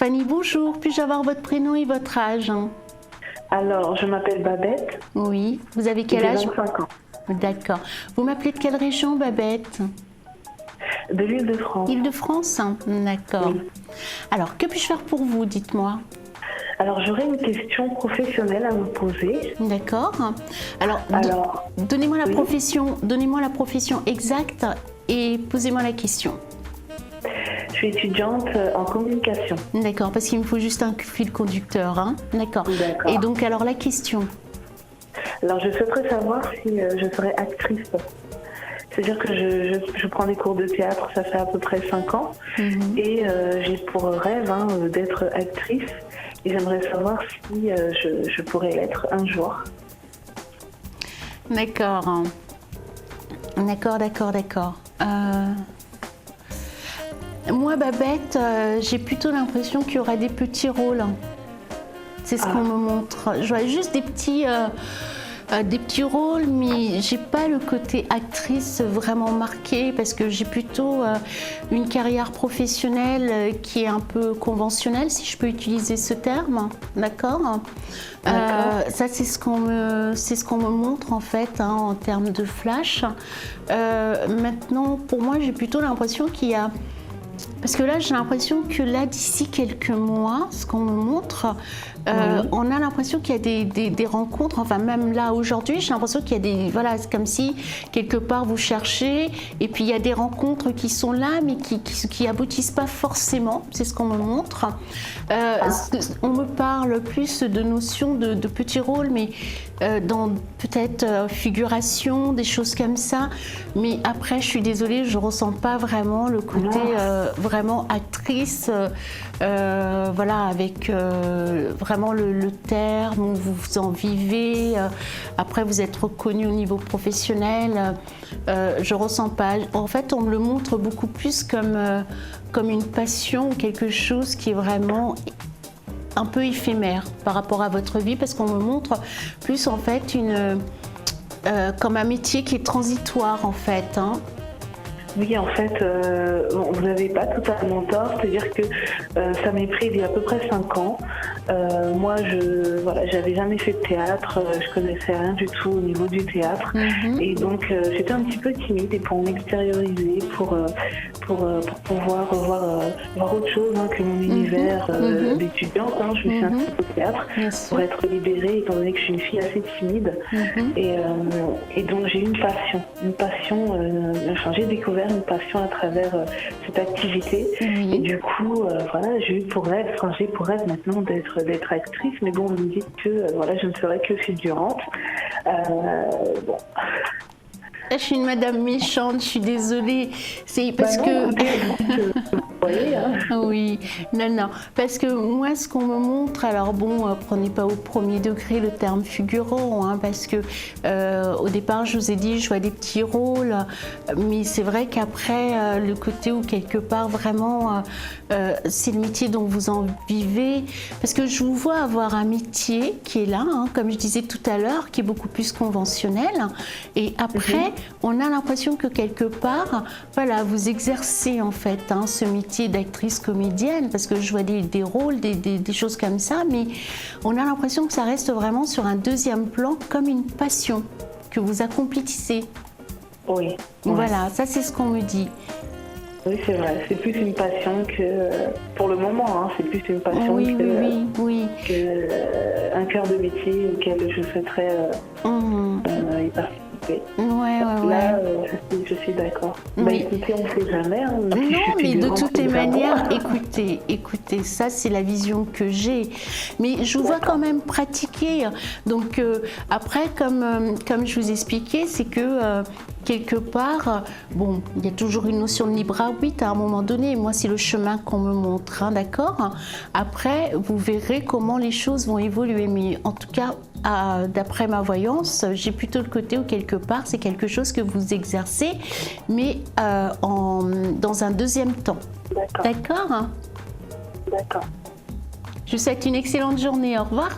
Fanny, bonjour. Puis-je avoir votre prénom et votre âge? Alors, je m'appelle Babette. Oui. Vous avez quel J'ai âge? 25 ans. D'accord. Vous m'appelez de quelle région, Babette? De l'Île-de-France. Île-de-France? D'accord. Oui. Alors, que puis-je faire pour vous? Dites-moi. Alors, j'aurais une question professionnelle à vous poser. D'accord. Alors, donnez-moi la profession exacte et posez-moi la question. Je suis étudiante en communication. D'accord, parce qu'il me faut juste un fil conducteur, hein. D'accord. D'accord. Et donc, alors, la question? Alors, je souhaiterais savoir si je serais actrice. C'est-à-dire que je prends des cours de théâtre, ça fait à peu près 5 ans. Et j'ai pour rêve d'être actrice. Et j'aimerais savoir si je pourrais l'être un jour. D'accord. D'accord. Moi, Babette, j'ai plutôt l'impression qu'il y aura des petits rôles. C'est ce qu'on me montre. Je vois juste des petits rôles, mais j'ai pas le côté actrice vraiment marqué parce que j'ai plutôt une carrière professionnelle qui est un peu conventionnelle, si je peux utiliser ce terme. D'accord. Ça, c'est ce qu'on me montre en fait, en termes de flash. Maintenant, pour moi, j'ai plutôt l'impression qu'il y a... Parce que là, j'ai l'impression que là, d'ici quelques mois, ce qu'on me montre, on a l'impression qu'il y a des rencontres, enfin même là aujourd'hui, j'ai l'impression qu'il y a des... Voilà, c'est comme si quelque part vous cherchez et puis il y a des rencontres qui sont là mais qui aboutissent pas forcément, c'est ce qu'on me montre. On me parle plus de notions de petits rôles, mais dans peut-être figuration, des choses comme ça. Mais après, je suis désolée, je ressens pas vraiment le côté vraiment actrice, voilà, avec vraiment le terme où vous en vivez. Après, vous êtes reconnu au niveau professionnel. Je ressens pas. En fait, on me le montre beaucoup plus comme une passion, quelque chose qui est vraiment un peu éphémère par rapport à votre vie, parce qu'on me montre plus en fait comme un métier qui est transitoire en fait. Oui, en fait, vous n'avez pas totalement tort, c'est-à-dire que ça m'est pris il y a à peu près 5 ans. Moi, j'avais jamais fait de théâtre, je connaissais rien du tout au niveau du théâtre. Et donc, j'étais un petit peu timide, et pour m'extérioriser, pour pouvoir voir autre chose que mon univers d'étudiante, je me suis inscrite au théâtre pour être libérée, étant donné que je suis une fille assez timide. Et donc, j'ai eu une passion, j'ai découvert une passion à travers cette activité. Et du coup, voilà, j'ai pour rêve maintenant d'être actrice, mais bon, vous me dites que je ne serai que figurante. Bon. Je suis une madame méchante, je suis désolée. C'est parce que... Vous voyez, Oui, non. Parce que moi, ce qu'on me montre, alors bon, prenez pas au premier degré le terme figurant, parce que au départ, je vous ai dit, je vois des petits rôles, mais c'est vrai qu'après, le côté où quelque part, vraiment, c'est le métier dont vous en vivez. Parce que je vous vois avoir un métier qui est là, comme je disais tout à l'heure, qui est beaucoup plus conventionnel. Et après, on a l'impression que quelque part, voilà, vous exercez en fait ce métier d'actrice comédienne, parce que je vois des rôles, des choses comme ça, mais on a l'impression que ça reste vraiment sur un deuxième plan, comme une passion que vous accomplissez. Oui. Voilà, ça c'est ce qu'on me dit. Oui, c'est vrai. C'est plus une passion que, pour le moment, c'est plus une passion que un cœur de métier auquel je souhaiterais y participer. Là, je suis d'accord. Écoutez, on ne sait jamais. Non, mais de toutes les manières, écoutez, ça c'est la vision que j'ai. Mais je vous vois quand même pratiquer. Donc après, comme je vous expliquais, c'est que quelque part, bon, il y a toujours une notion de libre arbitre à un moment donné. Moi, c'est le chemin qu'on me montre, d'accord ? Après, vous verrez comment les choses vont évoluer. Mais en tout cas, d'après ma voyance, j'ai plutôt le côté où quelque part, c'est quelque chose que vous exercez, mais dans un deuxième temps. D'accord ? D'accord. Je vous souhaite une excellente journée. Au revoir.